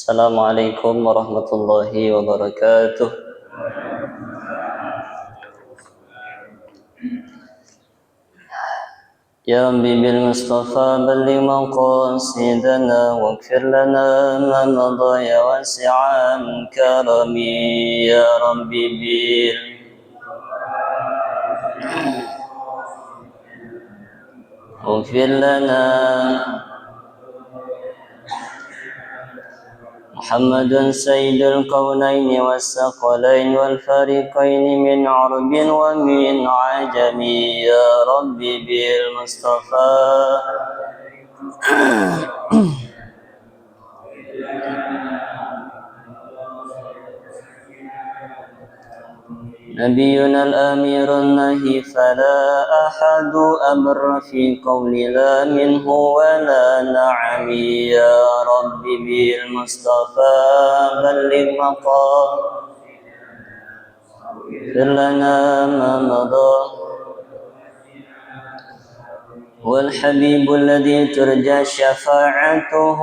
Assalamualaikum warahmatullahi wabarakatuh. Ya Rabbi bil Mustafa balligh maqasidana waghfir lana ma madha ya wasi'an karami ya Rabbi bil waghfir lana محمد سيد الكونين والثقلين والفريقين من عرب ومن عجم يا رب بالمصطفى نبينا الأمير النهي فلا أحد أبر في قول لا منه ولا نعم يا رب بالمصطفى بلغ مقام اغفر لنا ما مضى والحبيب الذي ترجى شفاعته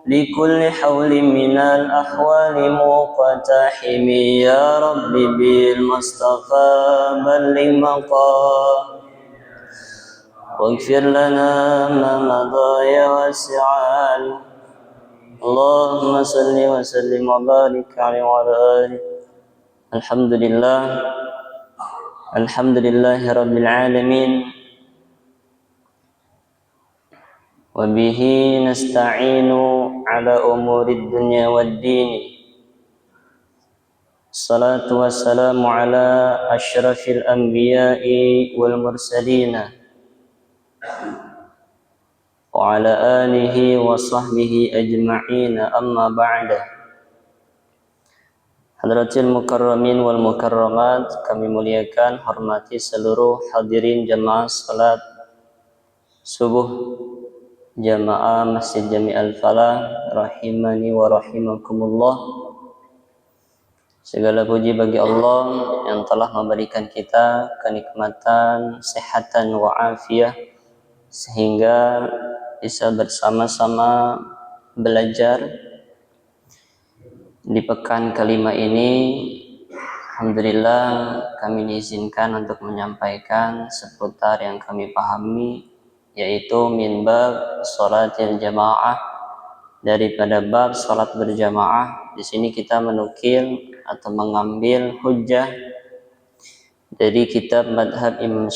لكل حول من الأحوال مقتحم يا رب بالمصطفى بلغ مقام واغفر لنا ما مضى يا واسع اللهم صل وسلم وبارك عليه وعلى آله الحمد لله رب العالمين وبه نستعين على أمور الدنيا والدين الصلاة والسلام على أشرف الأنبياء والمرسلين وعلى آله وصحبه أجمعين أما بعد. Hadratil mukarramin wal mukarramat, kami muliakan, hormati seluruh hadirin jamaah salat subuh jamaah Masjid Jami' Al-Falah rahimani wa rahimakumullah. Segala puji bagi Allah yang telah memberikan kita kenikmatan, kesehatan wa afiyah sehingga bisa bersama-sama belajar di pekan kelima ini. Alhamdulillah kami diizinkan untuk menyampaikan seputar yang kami pahami, yaitu min bab sholatil jamaah, daripada bab salat berjamaah. Di sini kita menukil atau mengambil hujjah dari kitab madhab Imam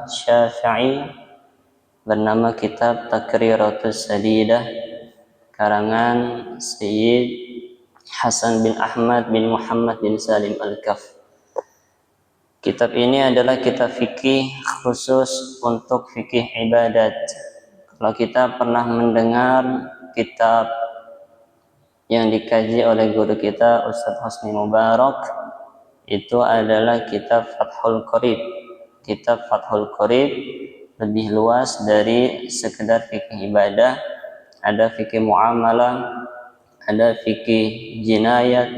Syafi'i, bernama kitab Takriratus Sadidah karangan Sayyid Hasan bin Ahmad bin Muhammad bin Salim Al-Kaf. Kitab ini adalah kitab fikih khusus untuk fikih ibadat. Kalau kita pernah mendengar kitab yang dikaji oleh guru kita Ustadz Hosni Mubarak, itu adalah kitab Fathul Qorib. Kitab Fathul Qorib lebih luas dari sekedar fikih ibadah. Ada fikih muamalah, ada fikih jinayat,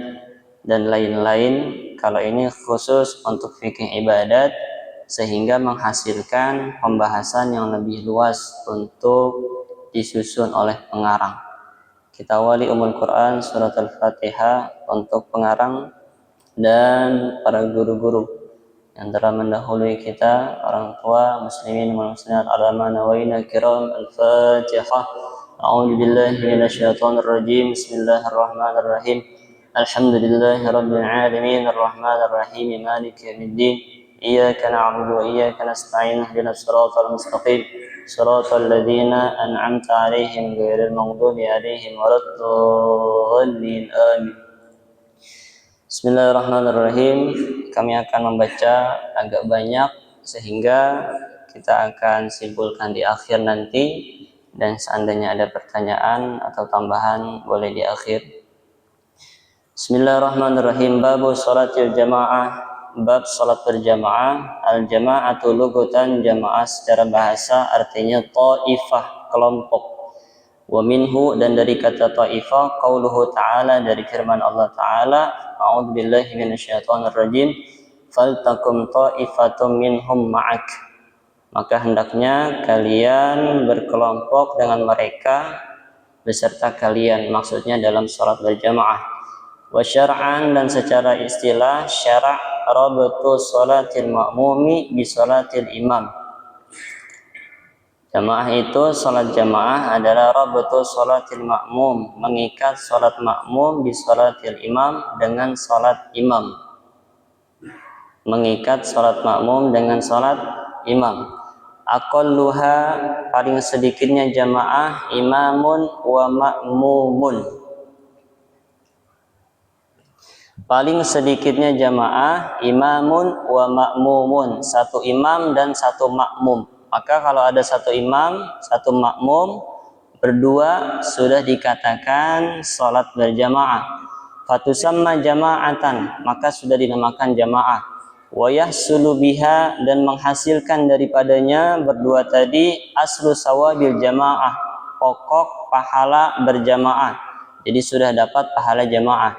dan lain-lain. Kalau ini khusus untuk fikih ibadat, sehingga menghasilkan pembahasan yang lebih luas untuk disusun oleh pengarang. Kita awali Ummul Quran surat Al-Fatihah untuk pengarang dan para guru-guru yang telah mendahului kita, orang tua muslimin wal muslimat, alama nawaina kiram. Al-Fatihah. A'udzu billahi minasyaitonir rajim. Bismillahirrahmanirrahim. Alhamdulillahi rabbil alamin, arrahmanir rahim, maliki yaumiddin. Iyyaka na'budu wa iyyaka nasta'in. Ihdinas siratal mustaqim, siratal ladzina an'amta 'alaihim ghairil maghdubi 'alaihim waladdallin. Amin. Bismillahirrahmanirrahim. Kami akan membaca agak banyak sehingga kita akan simpulkan di akhir nanti, dan seandainya ada pertanyaan atau tambahan boleh di akhir. Bismillahirrahmanirrahim. Babu sholatil jamaah, bab salat berjamaah. Al-jama'atu lughatan, jamaah secara bahasa artinya ta'ifah, kelompok. Wa minhu, dan dari kata ta'ifah, qauluhu ta'ala, dari firman Allah ta'ala, a'udzu billahi minasyaitonir rajim, faltakum ta'ifatum minhum ma'ak, maka hendaknya kalian berkelompok dengan mereka beserta kalian, maksudnya dalam salat berjamaah. Wa syar'an, dan secara istilah syara' rabtu salatil ma'mumi bi salatil imam. Jamaah itu, salat jamaah adalah rabtu salatil ma'mum, mengikat salat makmum bi salatil imam dengan salat imam. Mengikat salat makmum dengan salat imam. Aqalluha, paling sedikitnya jamaah, imamun wa ma'mumun. Paling sedikitnya jamaah, imamun wa ma'mumun, satu imam dan satu makmum. Maka kalau ada satu imam, satu makmum, berdua sudah dikatakan salat berjamaah. Fatusamma jama'atan, maka sudah dinamakan jamaah. Wa yahsulu biha, dan menghasilkan daripadanya berdua tadi aslu sawabil jamaah, pokok pahala berjamaah. Jadi sudah dapat pahala jamaah.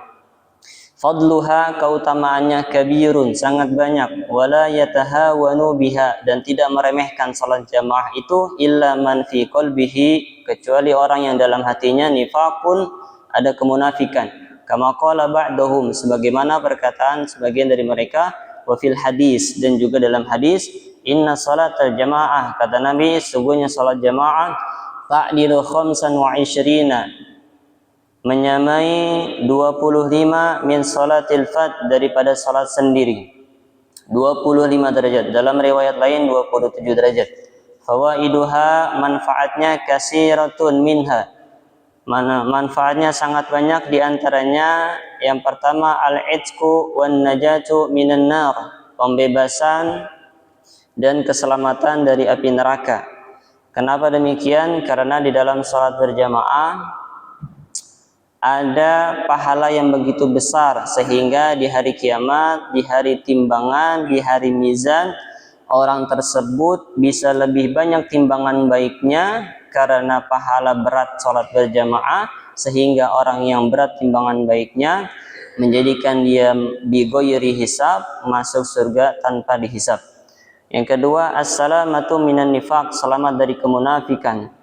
Fadluha, keutamaannya kabirun, sangat banyak. Wala yatahawanu biha, dan tidak meremehkan salat jamaah itu illa man fi qalbihi, kecuali orang yang dalam hatinya nifaqun, ada kemunafikan. Kama qala ba'dahum, sebagaimana perkataan sebagian dari mereka. Wa fil hadis, dan juga dalam hadis, inna salatal jamaah, kata Nabi, sesungguhnya salat jamaah ta'dilu khamsan wa isyrina, menyamai 25 min salatil fat, daripada salat sendiri. 25 derajat, dalam riwayat lain 27 derajat. Fawaiduha, manfaatnya kasiratun minha, manfaatnya sangat banyak, diantaranya yang pertama al-itqu wan najatu minan nar, pembebasan dan keselamatan dari api neraka. Kenapa demikian? Karena di dalam salat berjamaah ada pahala yang begitu besar, sehingga di hari kiamat, di hari timbangan, di hari mizan, orang tersebut bisa lebih banyak timbangan baiknya karena pahala berat salat berjamaah, sehingga orang yang berat timbangan baiknya menjadikan dia bigoyri hisab, masuk surga tanpa dihisab. Yang kedua, as-salamatu minan nifaq, selamat dari kemunafikan.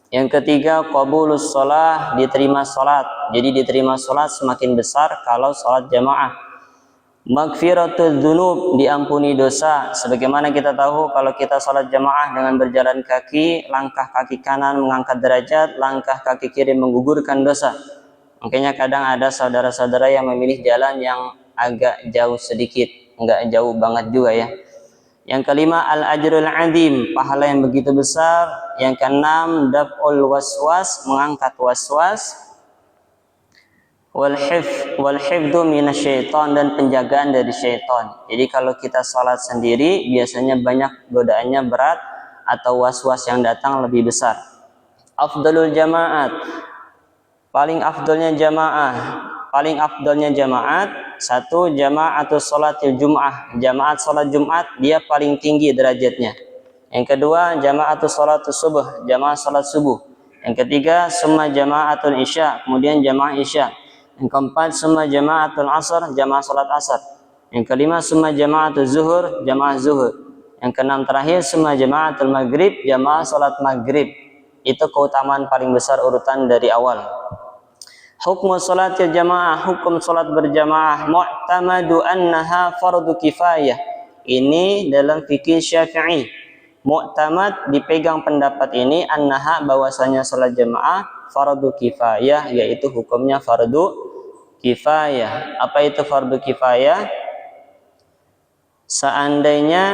Yang ketiga, qabulus shalah, diterima salat. Jadi diterima salat semakin besar kalau salat jamaah. Maghfiratul dzunub, diampuni dosa. Sebagaimana kita tahu kalau kita salat jamaah dengan berjalan kaki, langkah kaki kanan mengangkat derajat, langkah kaki kiri menggugurkan dosa. Makanya kadang ada saudara-saudara yang memilih jalan yang agak jauh sedikit, enggak jauh banget juga ya. Yang kelima, al-ajrul azim, pahala yang begitu besar. Yang keenam, daf'ul waswas, mengangkat waswas. Wal hifdzu minasyaiton, dan penjagaan dari syaitan. Jadi kalau kita salat sendiri biasanya banyak godaannya berat atau waswas yang datang lebih besar. Afdalul jamaat, paling afdalnya jamaat, satu jamaatus salatil jum'ah, jamaat salat Jumat, dia paling tinggi derajatnya. Yang kedua, jamaatus salatus subuh, jamaah salat subuh. Yang ketiga, summa jamaatul isya, kemudian jamaah isya. Yang keempat, summa jamaatul asar, jamaah salat asar. Yang kelima, summa jamaatul zuhur, jamaah zuhur. Yang keenam terakhir, summa jamaatul maghrib, jamaah salat maghrib. Itu keutamaan paling besar urutan dari awal. Hukum salatil jamaah, hukum salat berjamaah, mu'tamadu annaha fardu kifayah. Ini dalam fikih Syafi'i. Mu'tamad, dipegang pendapat ini, annaha, bahwasanya salat jamaah fardu kifayah, yaitu hukumnya fardu kifayah. Apa itu fardu kifayah? Seandainya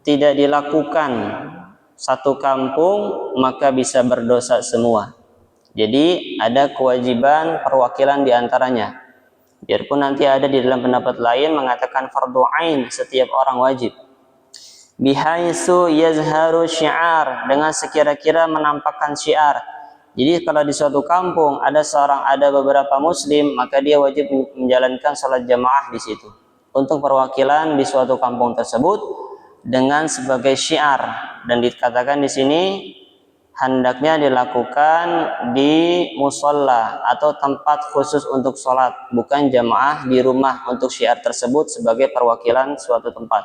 tidak dilakukan satu kampung, maka bisa berdosa semua. Jadi ada kewajiban perwakilan diantaranya. Biarpun nanti ada di dalam pendapat lain mengatakan fardu ain, setiap orang wajib. Bihaitsu yazharu syiar, dengan sekira-kira menampakkan syiar. Jadi kalau di suatu kampung ada beberapa muslim, maka dia wajib menjalankan salat jamaah di situ untuk perwakilan di suatu kampung tersebut dengan sebagai syiar. Dan dikatakan di sini hendaknya dilakukan di musola atau tempat khusus untuk sholat, bukan jamaah di rumah untuk syiar tersebut sebagai perwakilan suatu tempat.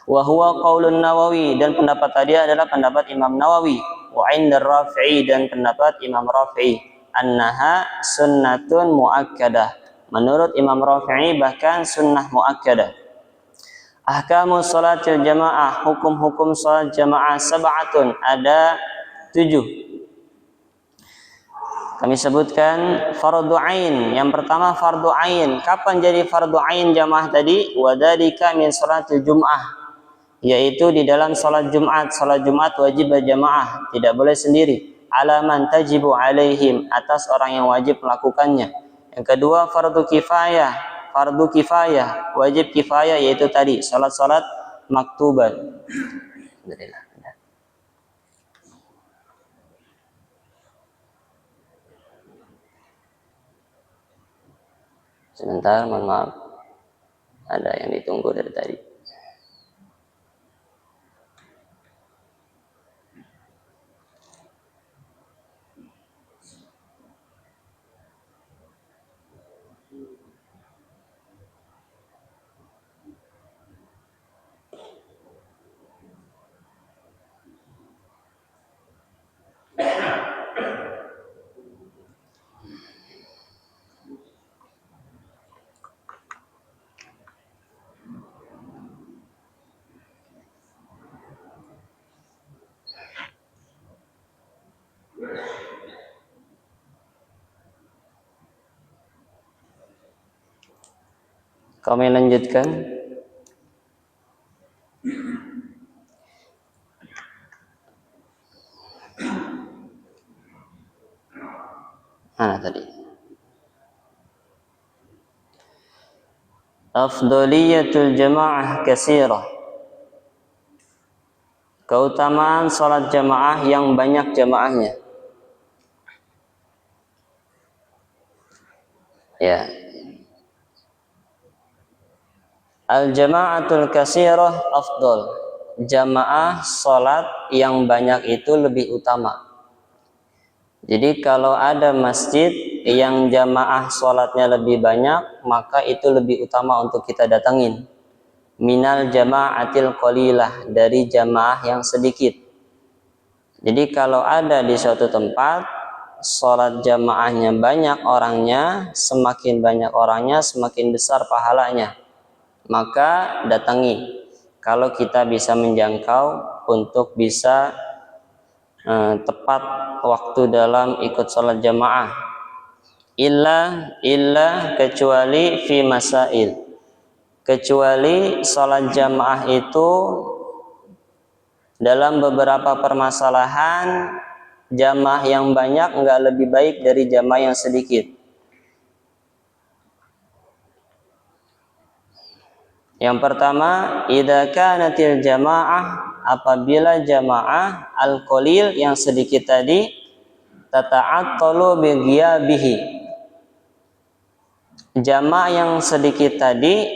Wa huwa qaulun Nawawi, dan pendapat tadi adalah pendapat Imam Nawawi. Wa 'inda Rafi'i, dan pendapat Imam Rafi'i, annaha sunnatun muakkadah. Menurut Imam Rafi'i bahkan sunnah muakkadah. Ahkamu salatil jamaah, hukum-hukum salat jamaah sab'atun, ada 7. Kami sebutkan fardu ain. Yang pertama fardu ain. Kapan jadi fardu ain jamaah tadi? Wadzalika min salatil jum'ah, yaitu di dalam salat Jumat. Salat Jumat wajib berjamaah, tidak boleh sendiri. Alaman tajibu alaihim, atas orang yang wajib melakukannya. Yang kedua fardu kifayah. Fardu kifayah, wajib kifayah, yaitu tadi salat-salat maktubat. Alhamdulillah. Sebentar, mohon maaf. Ada yang ditunggu dari tadi. Kami lanjutkan. Tadi. Afdaliyatul jamaah katsirah. Keutamaan salat jamaah yang banyak jamaahnya. Ya. Al-jama'atul katsirah afdal. Jamaah salat yang banyak itu lebih utama. Jadi kalau ada masjid yang jamaah salatnya lebih banyak, maka itu lebih utama untuk kita datangin. Minal jama'atil qalilah, dari jamaah yang sedikit. Jadi kalau ada di suatu tempat salat jamaahnya banyak orangnya, semakin banyak orangnya semakin besar pahalanya, maka datangi. Kalau kita bisa menjangkau untuk bisa tepat waktu dalam ikut salat jamaah. Illa kecuali fi masail. Kecuali salat jamaah itu dalam beberapa permasalahan, jamaah yang banyak enggak lebih baik dari jamaah yang sedikit. Yang pertama, idza kanatil jamaah, apabila jamaah al-qalil yang sedikit tadi tata'attalu bi ghiyabihi. Jamaah yang sedikit tadi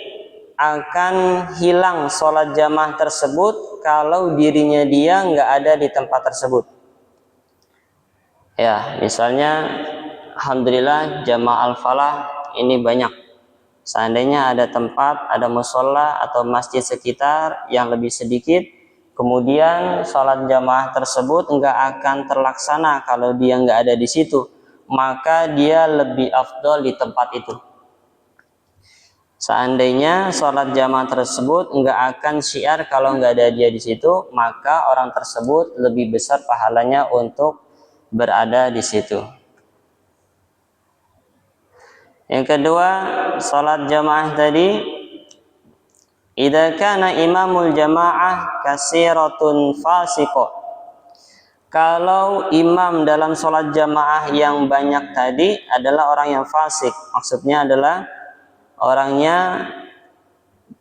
akan hilang sholat jamaah tersebut kalau dirinya dia nggak ada di tempat tersebut. Ya, misalnya alhamdulillah jamaah al-falah ini banyak. Seandainya ada tempat, ada mushola atau masjid sekitar yang lebih sedikit, kemudian sholat jamaah tersebut nggak akan terlaksana kalau dia nggak ada di situ, maka dia lebih afdol di tempat itu. Seandainya sholat jamaah tersebut nggak akan syiar kalau nggak ada dia di situ, maka orang tersebut lebih besar pahalanya untuk berada di situ. Yang kedua, salat jamaah tadi, idza kana imamul jamaah katsiratun fasiqah. Kalau imam dalam salat jamaah yang banyak tadi adalah orang yang fasik, maksudnya adalah orangnya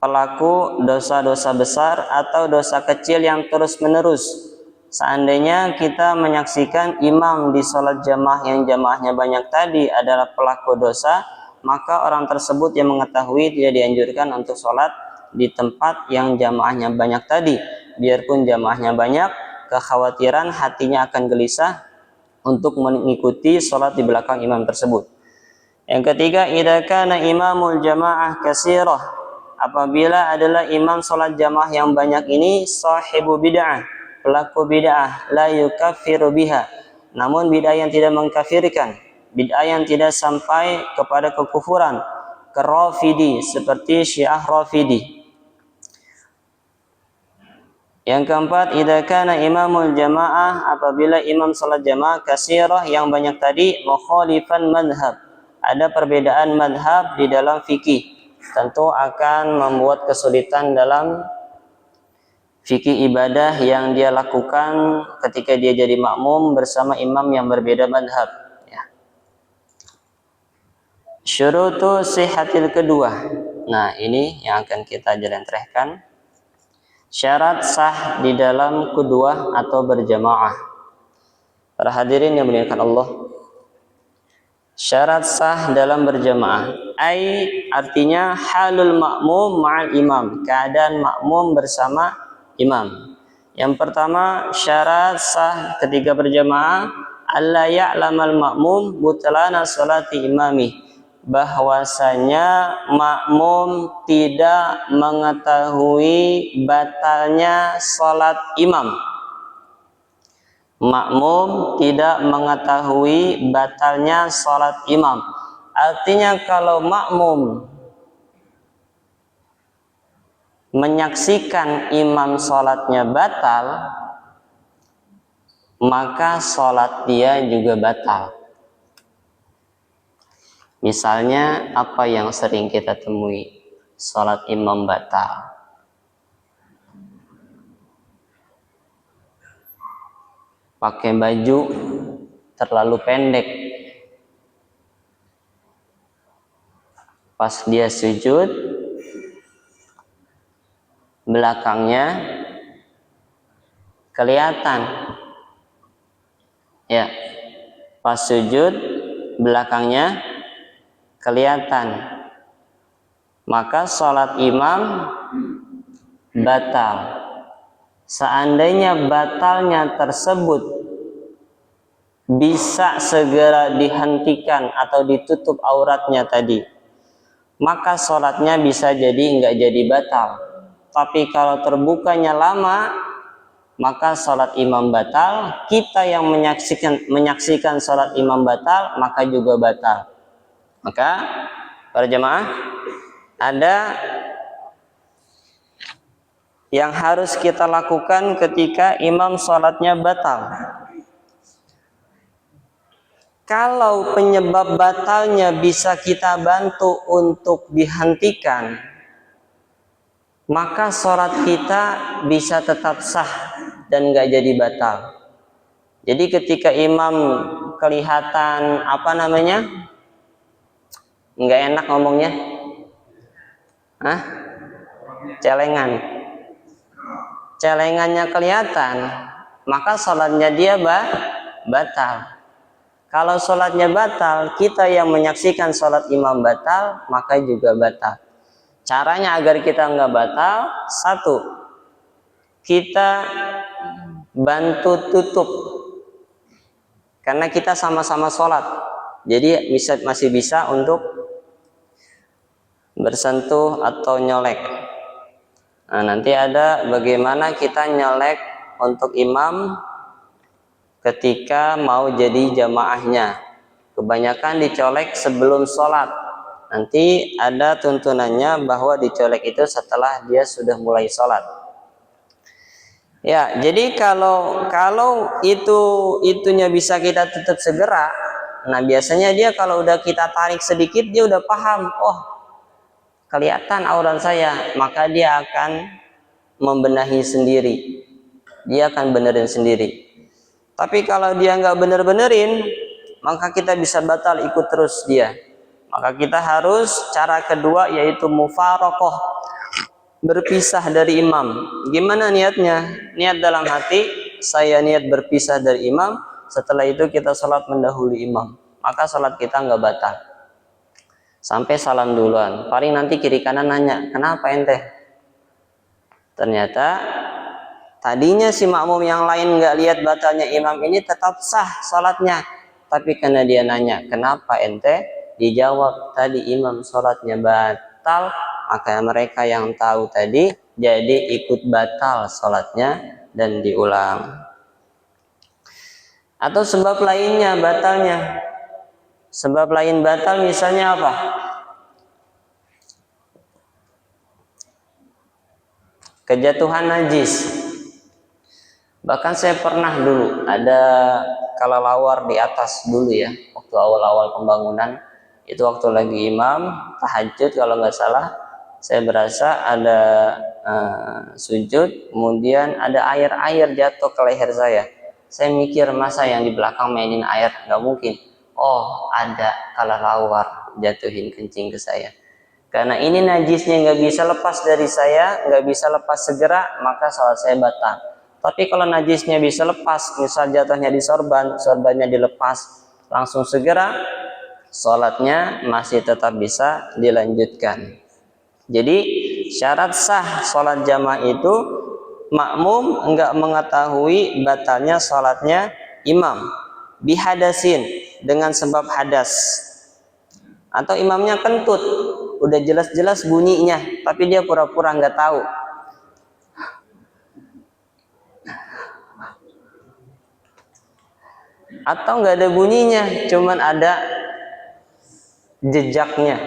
pelaku dosa-dosa besar atau dosa kecil yang terus-menerus. Seandainya kita menyaksikan imam di salat jamaah yang jamaahnya banyak tadi adalah pelaku dosa, maka orang tersebut yang mengetahui tidak dianjurkan untuk sholat di tempat yang jamaahnya banyak tadi. Biarpun jamaahnya banyak, kekhawatiran hatinya akan gelisah untuk mengikuti sholat di belakang imam tersebut. Yang ketiga, idza kana imamul jamaah katsirah, apabila adalah imam sholat jamaah yang banyak ini sahibu bid'ah, pelaku bid'ah, la yukaffiru biha, namun bid'ah yang tidak mengkafirkan, bid'ah yang tidak sampai kepada kekufuran, kerafidi, seperti Syiah Rafidi. Yang keempat, idza kana imamul jamaah, apabila imam salat jamaah kasirah yang banyak tadi, mukhalifan madhab, ada perbedaan madhab di dalam fikih, tentu akan membuat kesulitan dalam fikih ibadah yang dia lakukan ketika dia jadi makmum bersama imam yang berbeda madhab. Ya. Syurutu sihatil kedua. Nah, ini yang akan kita jelentrehkan. Syarat sah di dalam kedua atau berjamaah. Para hadirin yang dimuliakan Allah, syarat sah dalam berjamaah artinya halul makmum ma'al imam, keadaan makmum bersama imam. Yang pertama, syarat sah ketika berjamaah alla ya'lamal makmum butlana salati imami, bahwasanya makmum tidak mengetahui batalnya salat imam. Makmum tidak mengetahui batalnya salat imam. Artinya kalau makmum menyaksikan imam salatnya batal, maka salat dia juga batal. Misalnya apa yang sering kita temui, salat imam batal. Pakai baju terlalu pendek. Pas dia sujud, belakangnya kelihatan. Ya, pas sujud, belakangnya kelihatan, maka sholat imam batal. Seandainya batalnya tersebut bisa segera dihentikan atau ditutup auratnya tadi, maka sholatnya bisa jadi nggak jadi batal. Tapi kalau terbukanya lama, maka sholat imam batal. Kita yang menyaksikan sholat imam batal, maka juga batal. Maka para jemaah, ada yang harus kita lakukan ketika imam sholatnya batal. Kalau penyebab batalnya bisa kita bantu untuk dihentikan, maka sholat kita bisa tetap sah dan nggak jadi batal. Jadi ketika imam kelihatan nggak enak ngomongnya, celengannya kelihatan, maka sholatnya dia batal. Kalau sholatnya batal, kita yang menyaksikan sholat imam batal, maka juga batal. Caranya agar kita nggak batal, satu, kita bantu tutup, karena kita sama-sama sholat, jadi masih bisa untuk bersentuh atau nyolek. Nah, nanti ada bagaimana kita nyolek untuk imam ketika mau jadi jamaahnya. Kebanyakan dicolek sebelum sholat. Nanti ada tuntunannya bahwa dicolek itu setelah dia sudah mulai sholat. Ya, jadi kalau itunya bisa kita tutup segera, nah biasanya dia kalau udah kita tarik sedikit dia udah paham, oh kelihatan aurat saya, maka dia akan membenahi sendiri, dia akan benerin sendiri. Tapi kalau dia nggak bener-benerin, maka kita bisa batal ikut terus dia. Maka kita harus cara kedua yaitu mufarokoh, berpisah dari imam. Gimana niatnya? Niat dalam hati, saya niat berpisah dari imam. Setelah itu kita sholat mendahului imam, maka sholat kita nggak batal. Sampai salam duluan. Paling nanti kiri kanan nanya, kenapa ente? Ternyata tadinya si makmum yang lain nggak lihat batalnya imam ini tetap sah sholatnya. Tapi karena dia nanya, kenapa ente? Dijawab, tadi imam sholatnya batal, maka mereka yang tahu tadi jadi ikut batal sholatnya dan diulang. Atau sebab lainnya batalnya. Sebab lain batal misalnya apa? Kejatuhan najis. Bahkan saya pernah dulu ada kelelawar di atas dulu ya, waktu awal-awal pembangunan. Itu waktu lagi imam tahajud kalau nggak salah, saya berasa ada sujud, kemudian ada air jatuh ke leher saya. Saya mikir, masa yang di belakang mainin air? Nggak mungkin. Oh, ada kelelawar jatuhin kencing ke saya. Karena ini najisnya nggak bisa lepas dari saya, nggak bisa lepas segera, maka salat saya batal. Tapi kalau najisnya bisa lepas, misal jatuhnya di sorban, sorbannya dilepas langsung segera, salatnya masih tetap bisa dilanjutkan. Jadi syarat sah salat jamaah itu makmum enggak mengetahui batalnya salatnya imam, bihadasin, dengan sebab hadas, atau imamnya kentut, udah jelas-jelas bunyinya tapi dia pura-pura nggak tahu. Atau nggak ada bunyinya, cuman ada jejaknya.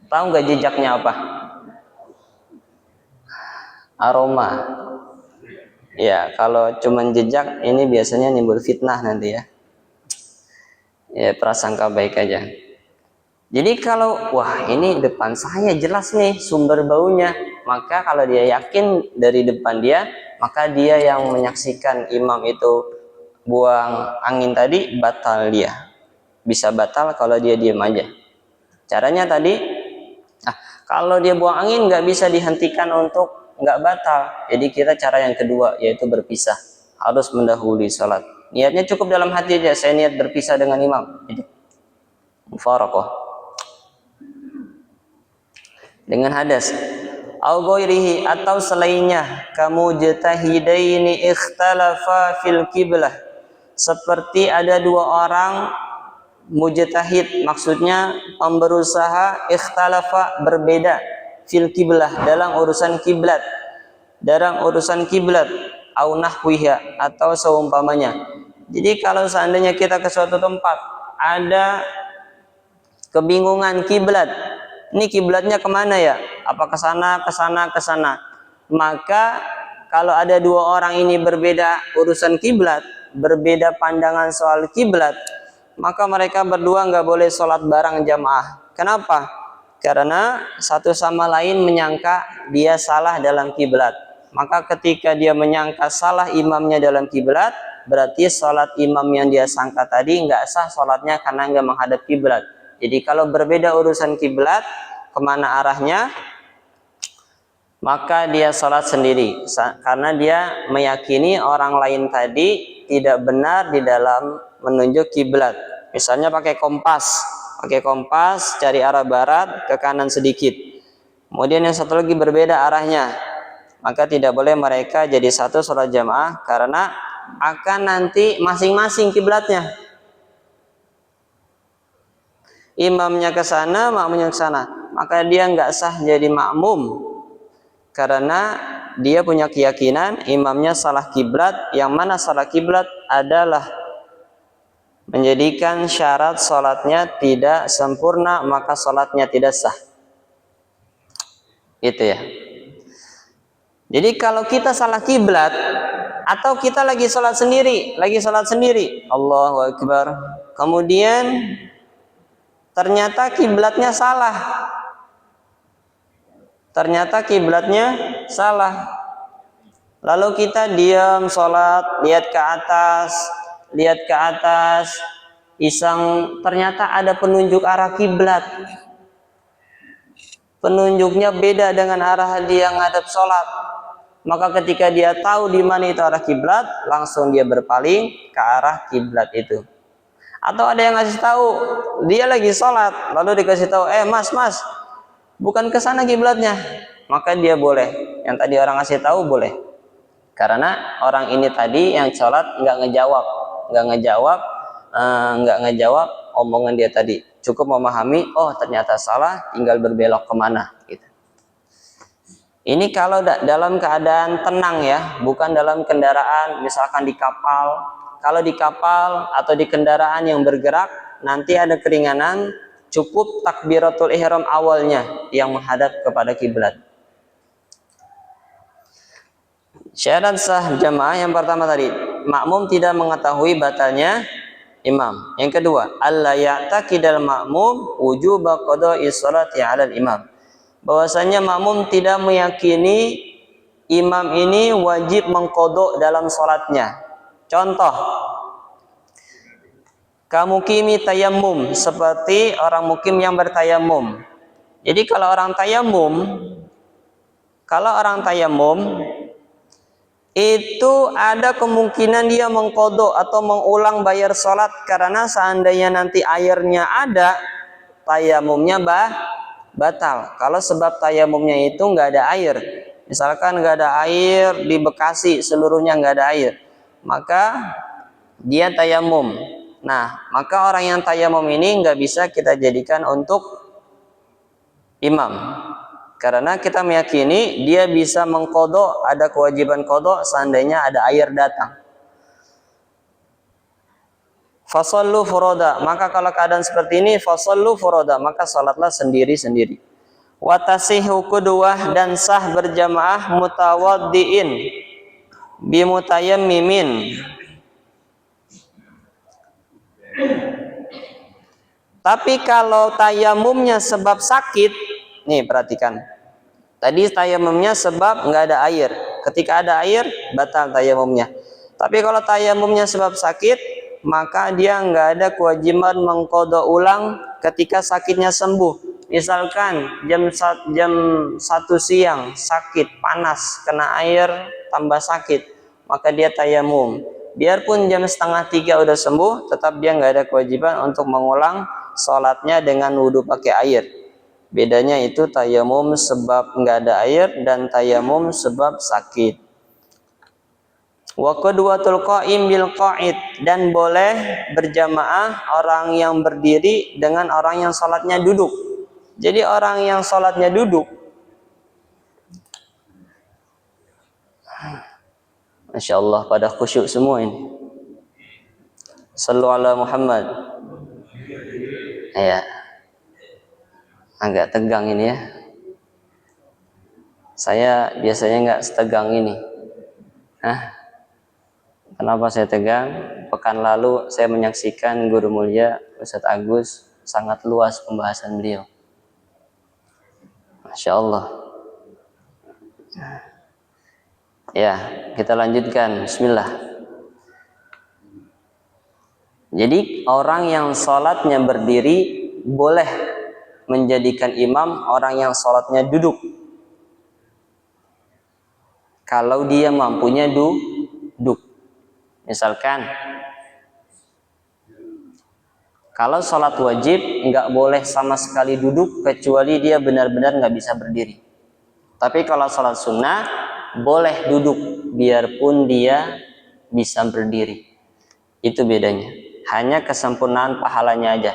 Tahu nggak jejaknya apa? Aroma. Ya, kalau cuman jejak ini biasanya nimbul fitnah nanti ya. Ya, prasangka baik aja. Jadi kalau wah ini depan saya jelas nih sumber baunya, maka kalau dia yakin dari depan dia, maka dia yang menyaksikan imam itu buang angin tadi batal dia. Bisa batal kalau dia diam aja. Caranya tadi, kalau dia buang angin nggak bisa dihentikan untuk nggak batal. Jadi kita cara yang kedua yaitu berpisah, harus mendahului salat. Niatnya cukup dalam hati aja, saya niat berpisah dengan imam. Mufaraqah dengan hadas. Au ghairihi, atau selainnya, kamu jatahidaini ikhtalafa fil qiblah, seperti ada dua orang mujtahid, maksudnya berusaha, ikhtalafa berbeda, fil qiblah dalam urusan kiblat, au nahwiha atau seumpamanya. Jadi kalau seandainya kita ke suatu tempat ada kebingungan kiblat, ini kiblatnya kemana ya? Apa ke sana, ke sana, ke sana? Maka kalau ada dua orang ini berbeda urusan kiblat, berbeda pandangan soal kiblat, maka mereka berdua nggak boleh sholat bareng jamaah. Kenapa? Karena satu sama lain menyangka dia salah dalam kiblat. Maka ketika dia menyangka salah imamnya dalam kiblat, berarti sholat imam yang dia sangka tadi nggak sah sholatnya karena nggak menghadap kiblat. Jadi kalau berbeda urusan kiblat, kemana arahnya, maka dia sholat sendiri. Karena dia meyakini orang lain tadi tidak benar di dalam menunjuk kiblat. Misalnya pakai kompas, cari arah barat ke kanan sedikit. Kemudian yang satu lagi berbeda arahnya, maka tidak boleh mereka jadi satu sholat jamaah karena akan nanti masing-masing kiblatnya. Imamnya ke sana, makmumnya ke sana, maka dia nggak sah jadi makmum karena dia punya keyakinan imamnya salah kiblat, yang mana salah kiblat adalah menjadikan syarat sholatnya tidak sempurna, maka sholatnya tidak sah. Itu ya. Jadi kalau kita salah kiblat atau kita lagi sholat sendiri, Allahu Akbar, kemudian ternyata kiblatnya salah. Lalu kita diam sholat, lihat ke atas, iseng, ternyata ada penunjuk arah kiblat. Penunjuknya beda dengan arah dia ngadep sholat. Maka ketika dia tahu di mana itu arah kiblat, langsung dia berpaling ke arah kiblat itu. Atau ada yang ngasih tahu, dia lagi sholat, lalu dikasih tahu, mas, bukan ke sana kiblatnya, maka dia boleh. Yang tadi orang ngasih tahu boleh, karena orang ini tadi yang sholat nggak ngejawab omongan dia tadi, cukup memahami, oh ternyata salah, tinggal berbelok kemana, gitu. Ini kalau dalam keadaan tenang ya, bukan dalam kendaraan, misalkan di kapal. Kalau di kapal atau di kendaraan yang bergerak, nanti ada keringanan, cukup takbiratul ihram awalnya yang menghadap kepada kiblat. Syarat sah jamaah yang pertama tadi, makmum tidak mengetahui batalnya imam. Yang kedua, alla ya'taqidal makmum wujuba qada'i sholati 'alal imam. Bahwasanya makmum tidak meyakini imam ini wajib mengkodok dalam sholatnya. Contoh, kamukimi tayamum, seperti orang mukim yang bertayamum. Jadi kalau orang tayamum itu ada kemungkinan dia mengkodok atau mengulang bayar sholat, karena seandainya nanti airnya ada, tayamumnya batal. Kalau sebab tayamumnya itu nggak ada air, misalkan nggak ada air di Bekasi, seluruhnya nggak ada air, maka dia tayamum. Nah, maka orang yang tayamum ini nggak bisa kita jadikan untuk imam, karena kita meyakini dia bisa mengkodok, ada kewajiban kodok seandainya ada air datang. Fasallu furoda, maka kalau keadaan seperti ini, fasallu furoda, maka salatlah sendiri-sendiri. Watasihu kuduwah, dan sah berjamaah mutawaddiin bimutayammimin. Tapi kalau tayamumnya sebab sakit, nih perhatikan. Tadi tayamumnya sebab nggak ada air. Ketika ada air, batal tayamumnya. Tapi kalau tayamumnya sebab sakit, maka dia nggak ada kewajiban mengqadha ulang ketika sakitnya sembuh. Misalkan jam 1 siang sakit, panas, kena air, tambah sakit, maka dia tayamum. Biarpun jam 2:30 udah sembuh, tetap dia nggak ada kewajiban untuk mengulang sholatnya dengan wudhu pakai air. Bedanya itu tayamum sebab nggak ada air dan tayamum sebab sakit. Wa qudwatul qa'im bil qa'id, dan boleh berjamaah orang yang berdiri dengan orang yang sholatnya duduk. Jadi orang yang sholatnya duduk, Masya Allah pada khusyuk semua ini. Sallu ala Muhammad. Ya, agak tegang ini ya. Saya biasanya nggak setegang ini. Kenapa saya tegang? Pekan lalu saya menyaksikan Guru Mulia Ustadz Agus, sangat luas pembahasan beliau. Masya Allah. Ya, kita lanjutkan. Bismillah. Jadi orang yang sholatnya berdiri boleh menjadikan imam orang yang sholatnya duduk, kalau dia mampunya duduk. Misalkan kalau sholat wajib nggak boleh sama sekali duduk kecuali dia benar-benar nggak bisa berdiri. Tapi kalau sholat sunnah boleh duduk biarpun dia bisa berdiri. Itu bedanya. Hanya kesempurnaan pahalanya aja.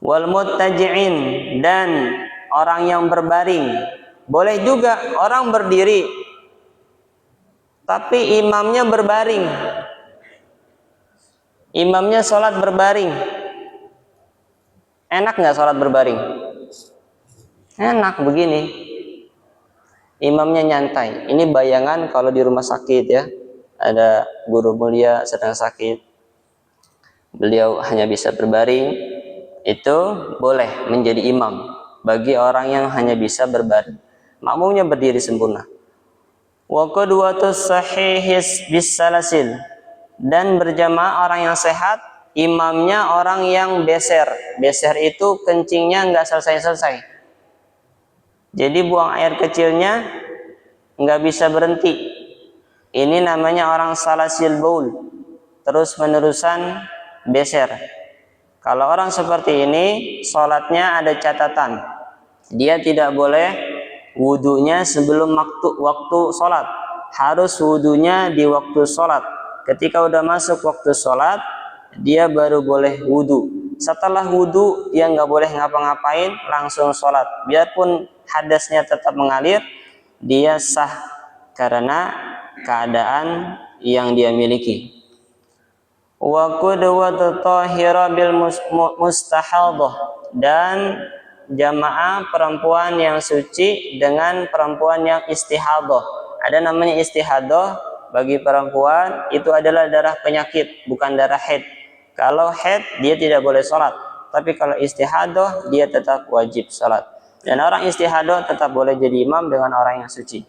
Wal muttaji'in, dan orang yang berbaring. Boleh juga orang berdiri tapi imamnya berbaring. Imamnya sholat berbaring. Enak nggak sholat berbaring? Enak begini. Imamnya nyantai. Ini bayangan kalau di rumah sakit ya. Ada guru mulia sedang sakit. Beliau hanya bisa berbaring. Itu boleh menjadi imam bagi orang yang hanya bisa berbaring. Makmumnya berdiri sempurna. Wa qudwatus sahihis bisalasil, dan berjamaah orang yang sehat, imamnya orang yang beser. Beser itu kencingnya nggak selesai-selesai. Jadi buang air kecilnya nggak bisa berhenti. Ini namanya orang salasil baul, terus menerusan beser. Kalau orang seperti ini, sholatnya ada catatan. Dia tidak boleh wudunya sebelum waktu sholat. Harus wudunya di waktu sholat. Ketika udah masuk waktu sholat, dia baru boleh wudu. Setelah wudhu dia nggak boleh ngapa-ngapain, langsung sholat. Biarpun hadasnya tetap mengalir, dia sah karena keadaan yang dia miliki. Wa qudwatu tahira bil mustahadhah, dan jamaah perempuan yang suci dengan perempuan yang istihadah. Ada namanya istihadah bagi perempuan, itu adalah darah penyakit, bukan darah haid. Kalau haid dia tidak boleh sholat, tapi kalau istihadah dia tetap wajib sholat. Dan orang istihadah tetap boleh jadi imam dengan orang yang suci.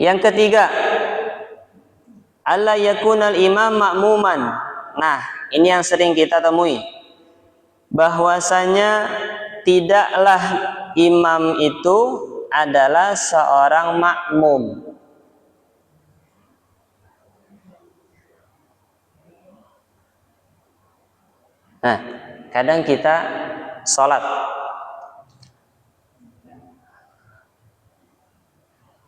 Yang ketiga, alla yakunal imam ma'muman. Nah, ini yang sering kita temui, bahwasanya tidaklah imam itu adalah seorang makmum. Nah, kadang kita sholat,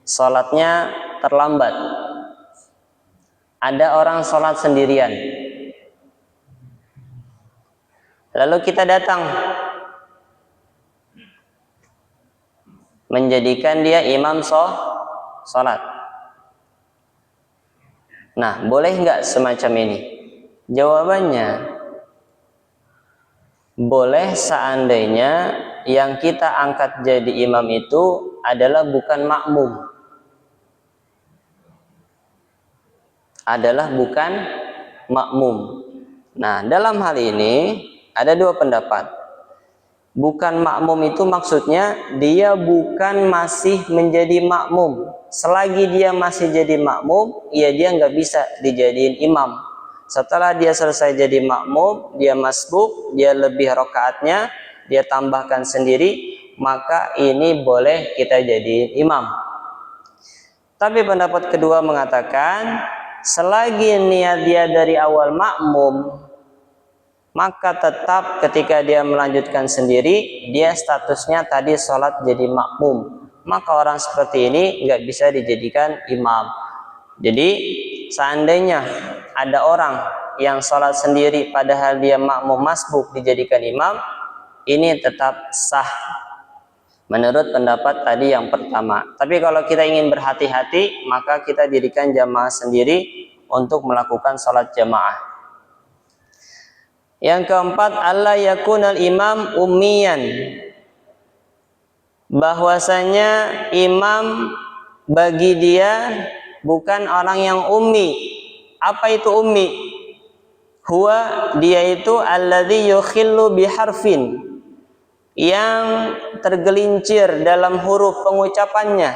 sholatnya terlambat. Ada orang sholat sendirian, lalu kita datang menjadikan dia imam sholat. Nah, boleh nggak semacam ini? Jawabannya, boleh seandainya yang kita angkat jadi imam itu adalah bukan makmum, Nah, dalam hal ini ada dua pendapat. Bukan makmum itu maksudnya dia bukan masih menjadi makmum. Selagi dia masih jadi makmum, ya dia nggak bisa dijadiin imam. Setelah dia selesai jadi makmum, dia masbuk, dia lebih rakaatnya, dia tambahkan sendiri, maka ini boleh kita jadiin imam. Tapi pendapat kedua mengatakan, selagi niat dia dari awal makmum, maka tetap ketika dia melanjutkan sendiri, dia statusnya tadi sholat jadi makmum. Maka orang seperti ini nggak bisa dijadikan imam. Jadi seandainya ada orang yang sholat sendiri padahal dia makmum masbuk dijadikan imam, ini tetap sah menurut pendapat tadi yang pertama. Tapi kalau kita ingin berhati-hati, maka kita dirikan jamaah sendiri untuk melakukan sholat jamaah. Yang keempat, alla yakunal imam ummiyan, bahwasanya imam bagi dia bukan orang yang ummi. Apa itu ummi? Huwa, dia itu alladzi yukhillu biharfin, yang tergelincir dalam huruf pengucapannya,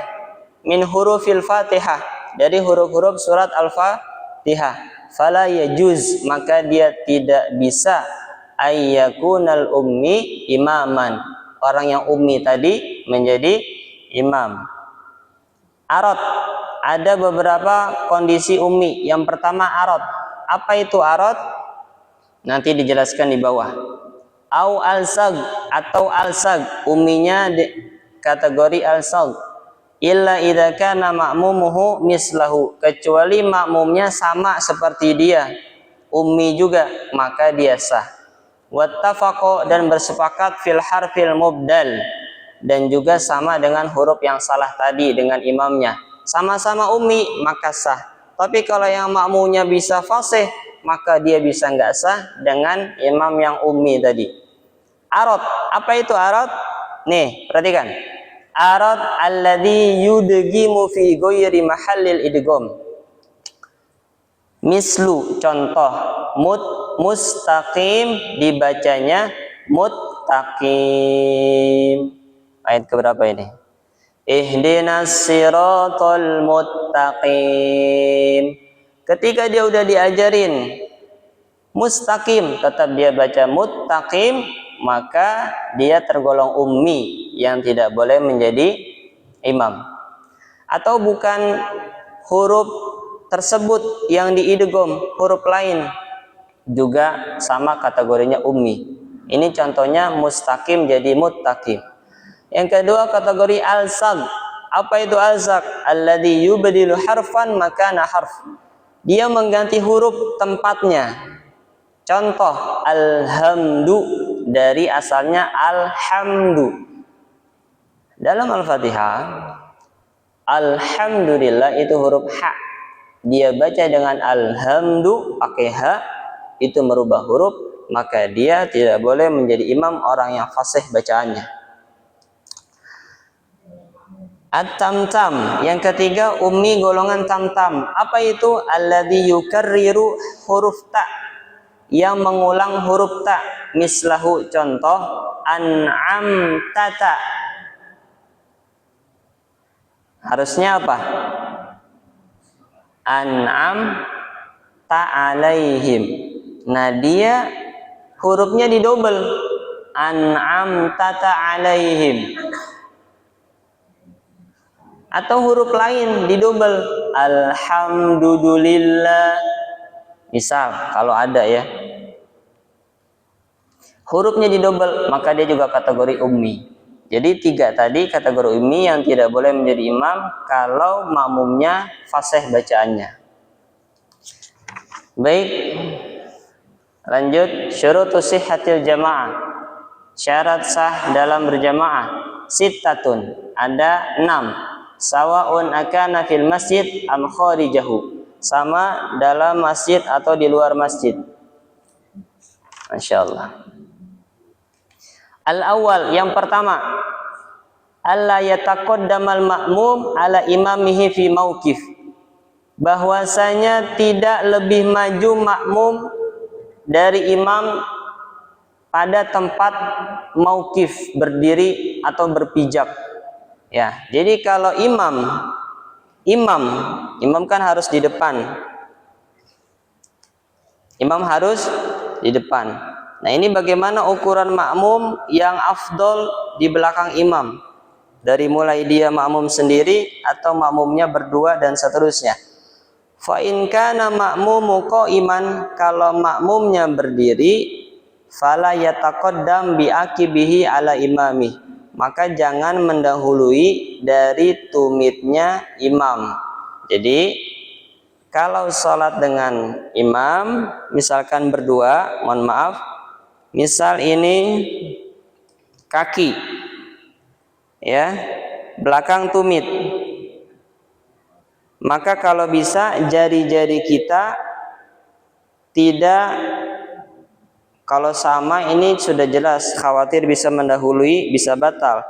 min hurufil Fatihah, dari huruf-huruf surat Al-Fatihah. Fala yajuz, maka dia tidak bisa ayyakunal ummi imaman, orang yang ummi tadi menjadi imam. Arad, ada beberapa kondisi ummi. Yang pertama arad. Apa itu arad? Nanti dijelaskan di bawah. Au alsag, atau alsag, umminya kategori alsag. Illa idza kana ma'mumuhu mislahu, kecuali makmumnya sama seperti dia, ummi juga, maka dia sah. Wattafaqo, dan bersepakat fil harfil mubdal, dan juga sama dengan huruf yang salah tadi dengan imamnya, sama-sama ummi maka sah. Tapi kalau yang makmumnya bisa fasih, maka dia bisa nggak sah dengan imam yang ummi tadi. Arad, apa itu arad? Nih, perhatikan. Arad alladzi yudgimu fi ghairi mahallil idgham. Mislu, contoh, mustaqim dibacanya muttaqim. Ayat keberapa ini? Ihdinas siratal muttaqim. Ketika dia udah diajarin mustaqim, tetap dia baca muttaqim, maka dia tergolong ummi yang tidak boleh menjadi imam. Atau bukan huruf tersebut yang diidgham, huruf lain juga sama kategorinya ummi. Ini contohnya mustaqim jadi muttaqim. Yang kedua kategori alsaq. Apa itu alsaq? Alladzi yubdilu harfan makana harf. Dia mengganti huruf tempatnya. Contoh alhamdu dari asalnya alhamdu. Dalam Al-Fatihah, alhamdulillah itu huruf ha. Dia baca dengan alhamdu pakai ha, itu merubah huruf, maka dia tidak boleh menjadi imam orang yang fasih bacaannya. At-tamtam, yang ketiga ummi golongan tamtam. Apa itu? Alladzi yukarriru huruf ta, yang mengulang huruf ta. Mislahu, contoh an'am tata. Harusnya apa? An'am ta'alaihim. Nah, dia hurufnya didobel. An'am ta'alaihim. Atau huruf lain didobel. Alhamdulillah. Misal, kalau ada ya. Hurufnya didobel, maka dia juga kategori ummi. Jadi 3 tadi kategori ummi yang tidak boleh menjadi imam kalau makmumnya fasih bacaannya. Baik, lanjut. Syurutus sihhatil jamaah. Syarat sah dalam berjamaah. Sittatun, ada 6. Sawa'un akana fil masjid am kharijahu. Sama dalam masjid atau di luar masjid. Masya Allah. Al-awwal, yang pertama, alla yataqaddamal ma'mum ala imamihi fi mauqif. Bahwasanya tidak lebih maju makmum dari imam pada tempat mauqif, berdiri atau berpijak. Ya, jadi kalau imam kan harus di depan. Imam harus di depan. Nah, ini bagaimana ukuran makmum yang afdol di belakang imam? Dari mulai dia makmum sendiri atau makmumnya berdua dan seterusnya. Fa in kana ma'mumu qa'iman, kalau makmumnya berdiri, fala yataqaddam bi aqibihi ala imami. Maka jangan mendahului dari tumitnya imam. Jadi kalau sholat dengan imam, misalkan berdua, mohon maaf, misal ini kaki, ya, belakang tumit, maka kalau bisa jari-jari kita tidak, kalau sama ini sudah jelas khawatir bisa mendahului, bisa batal.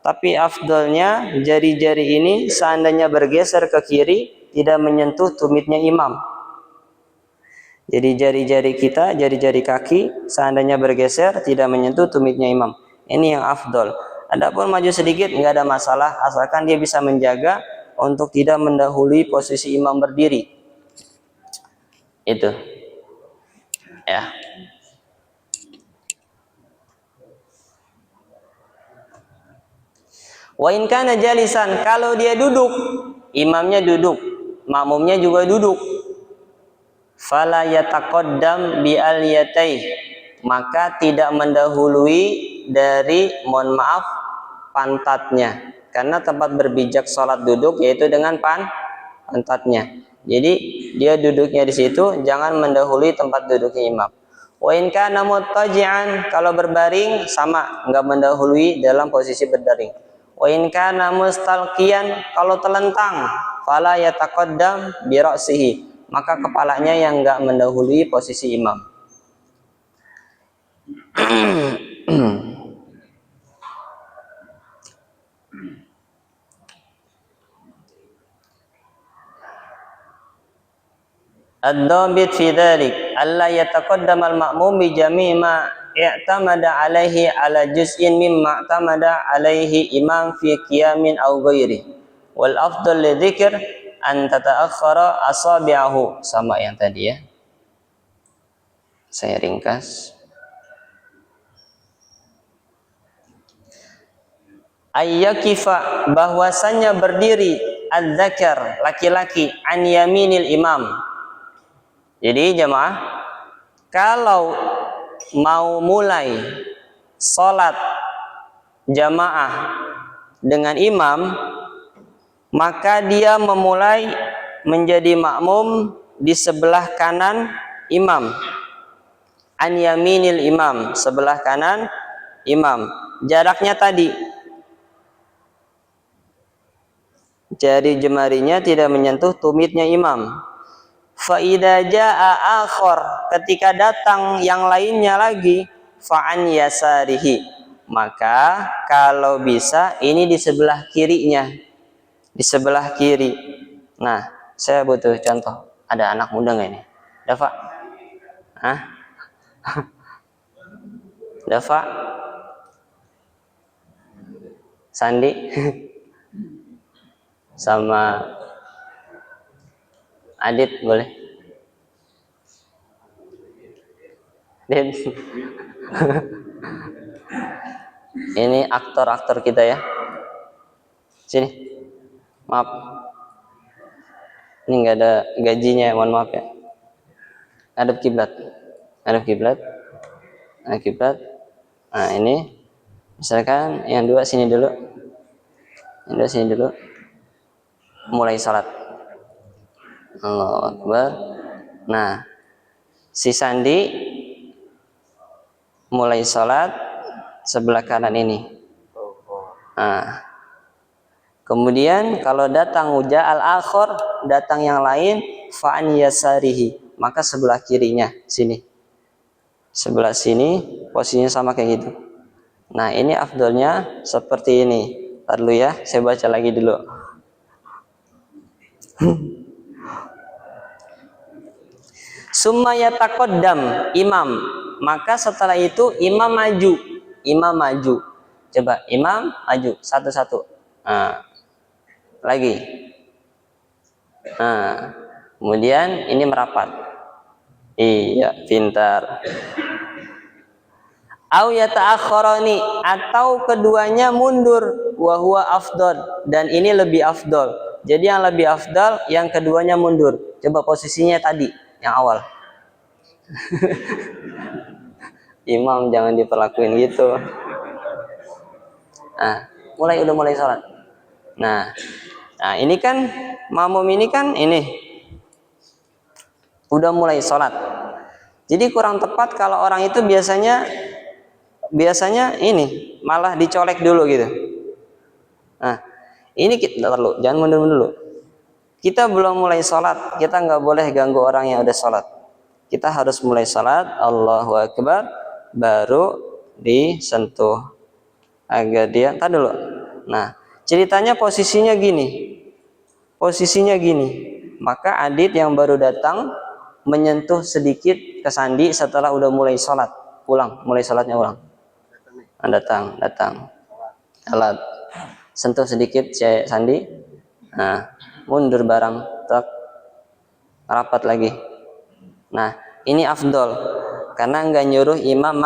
Tapi afdolnya jari-jari ini seandainya bergeser ke kiri tidak menyentuh tumitnya imam. Jadi jari-jari kita, jari-jari kaki seandainya bergeser tidak menyentuh tumitnya imam. Ini yang afdol. Adapun maju sedikit nggak ada masalah, asalkan dia bisa menjaga untuk tidak mendahului posisi imam berdiri. Itu. Ya. Wa in kana jalisan, kalau dia duduk, imamnya duduk, makmumnya juga duduk. Fala yataqaddam bi aliyatayh, maka tidak mendahului dari, mohon maaf, pantatnya. Karena tempat berbijak sholat duduk yaitu dengan pantatnya. Jadi dia duduknya di situ, jangan mendahului tempat duduknya imam. Wa in kana muttaji'an, kalau berbaring sama, enggak mendahului dalam posisi berbaring. Wa in kana mustalqiyan, kalau telentang, fala yataqaddam bi ra'sihi, maka kepalanya yang enggak mendahului posisi imam. Ad-dhabit fi dzalik alla yataqaddama al-ma'mum bi jami' ma i'tamada alaihi ala juz'in mimma i'tamada alaihi imam fi qiyamin aw ghairi. Wal afdal li dzikr an tata'akhkhara asabi'ahu, sama yang tadi ya. Saya ringkas. Ayyakifa, bahwasannya berdiri adzakar, laki-laki, an yaminil imam. Jadi jamaah, kalau mau mulai sholat jamaah dengan imam, maka dia memulai menjadi makmum di sebelah kanan imam. an yaminil imam, sebelah kanan imam. Jaraknya tadi jari jemarinya tidak menyentuh tumitnya imam. Fa idza jaa akhar, ketika datang yang lainnya lagi, fa an yasarihi, maka kalau bisa ini di sebelah kirinya, di sebelah kiri. Nah, saya butuh contoh. Ada anak muda nggak ini? Dafa? Hah? Dafa? Sandi? Sama Adit boleh? Adit. Ini aktor-aktor kita ya. Sini. Maaf. Ini nggak ada gajinya, mohon maaf ya. Hadap kiblat. Hadap kiblat. Nah, kiblat. Nah, ini misalkan yang dua sini dulu. Yang dua sini dulu. Mulai salat. Allahu Akbar. Nah, si Sandi mulai salat sebelah kanan ini. Nah, kemudian kalau datang uja al-akhir, datang yang lain, fa'an yasarihi, maka sebelah kirinya sini. Sebelah sini posisinya sama kayak gitu. Nah, ini afdolnya seperti ini. Ntar dulu ya, saya baca lagi dulu. Summa yataqaddam imam, maka setelah itu imam maju. Imam maju. Coba imam maju satu-satu. Nah, lagi. Nah, kemudian ini merapat. Iya, pintar. Au yata'akhkharani, atau keduanya mundur, wa huwa afdal, dan ini lebih afdal. Jadi yang lebih afdal yang keduanya mundur. Coba posisinya tadi yang awal. Imam jangan diperlakuin gitu. Nah, udah mulai sholat. Nah, ini kan makmum ini kan ini udah mulai sholat. Jadi kurang tepat kalau orang itu biasanya ini malah dicolek dulu gitu. Nah, ini kita perlu, jangan mundur dulu. Kita belum mulai sholat, kita nggak boleh ganggu orang yang udah sholat. Kita harus mulai sholat, Allahu Akbar, baru disentuh agar dia. Tadi dulu. Nah, ceritanya posisinya gini, maka Adit yang baru datang menyentuh sedikit ke Sandi setelah udah mulai sholat, mulai sholatnya ulang. Datang, alat, sentuh sedikit Sandi, nah mundur barang, tak rapat lagi. Nah, ini afdol karena nggak nyuruh imam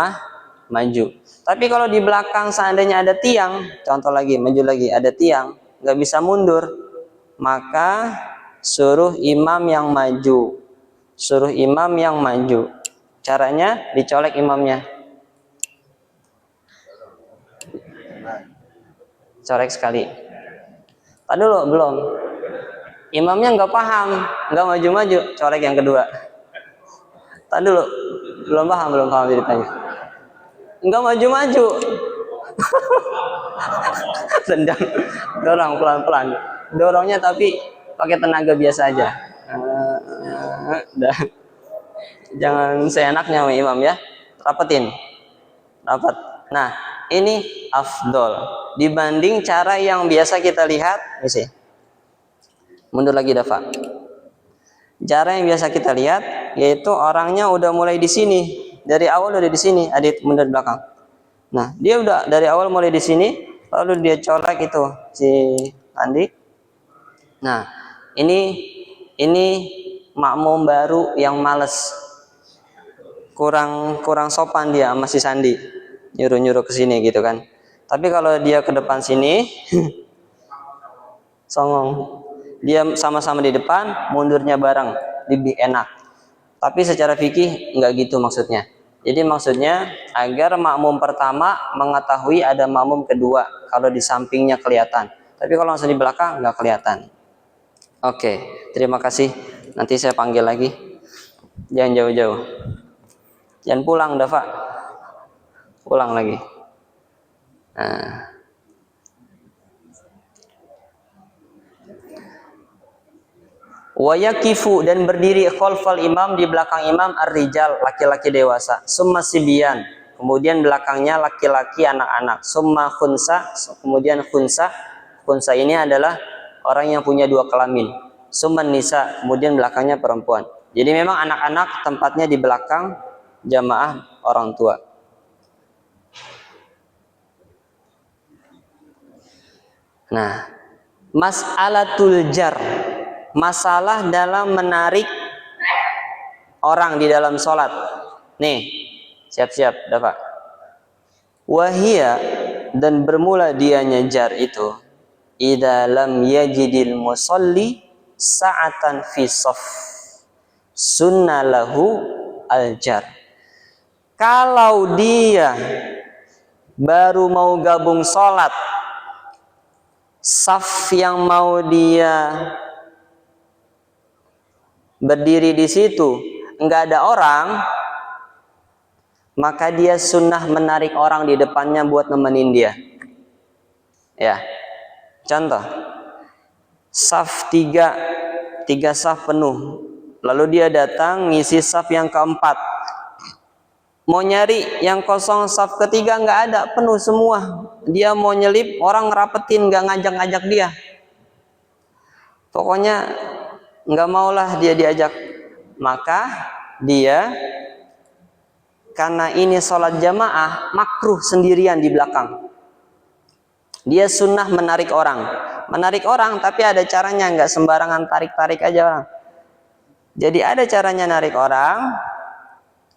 maju. Tapi kalau di belakang seandainya ada tiang, contoh lagi, maju lagi, ada tiang, nggak bisa mundur, maka suruh imam yang maju. Caranya dicolek imamnya. Colek sekali. Tadi dulu belum. Imamnya nggak paham, nggak maju-maju, colek yang kedua. Tadi dulu belum paham ceritanya. Nggak maju-maju. Tendang, dorong pelan-pelan. Dorongnya tapi pakai tenaga biasa aja. Jangan seenaknya sama imam ya. Rapat. Nah, ini afdol dibanding cara yang biasa kita lihat. Misi. Mundur lagi Dafa. Cara yang biasa kita lihat yaitu orangnya udah mulai di sini, dari awal udah di sini, Adit mundur belakang. Nah, dia udah dari awal mulai di sini, lalu dia colek itu si Andi. Nah, ini makmum baru yang males, kurang sopan dia sama si Sandi, nyuruh ke sini gitu kan. Tapi kalau dia ke depan sini, songong. Dia sama-sama di depan, mundurnya bareng, lebih enak. Tapi secara fikih nggak gitu maksudnya. Jadi maksudnya agar makmum pertama mengetahui ada makmum kedua kalau di sampingnya kelihatan. Tapi kalau langsung di belakang nggak kelihatan. Oke, terima kasih. Nanti saya panggil lagi. Jangan jauh-jauh. Jangan pulang, Dafa. Ulang lagi. Nah. Wa yakifu, dan berdiri khalfal imam, di belakang imam, ar-rijal, laki-laki dewasa, summa sibyan, kemudian belakangnya laki-laki anak-anak, summa khunsa, kemudian khunsa. Khunsa ini adalah orang yang punya dua kelamin. Summa nisa, kemudian belakangnya perempuan. Jadi memang anak-anak tempatnya di belakang jamaah orang tua. Nah, mas'alatul jar, masalah dalam menarik orang di dalam sholat. Nih, siap-siap, dapat. Wahia, dan bermula dianya jar itu, idza lam yajidil musalli sa'atan fi shaf, sunna lahu al-jar. Kalau dia baru mau gabung sholat, saf yang mau dia berdiri di situ enggak ada orang, maka dia sunnah menarik orang di depannya buat nemenin dia. Ya, contoh, saf tiga saf penuh, lalu dia datang ngisi saf yang keempat, mau nyari yang kosong saf ketiga nggak ada, penuh semua. Dia mau nyelip, orang ngerapetin, nggak ngajak-ngajak dia. Pokoknya nggak maulah dia diajak. Maka dia, karena ini sholat jamaah, makruh sendirian di belakang. Dia sunnah menarik orang. Menarik orang, tapi ada caranya, nggak sembarangan tarik-tarik aja orang. Jadi ada caranya narik orang,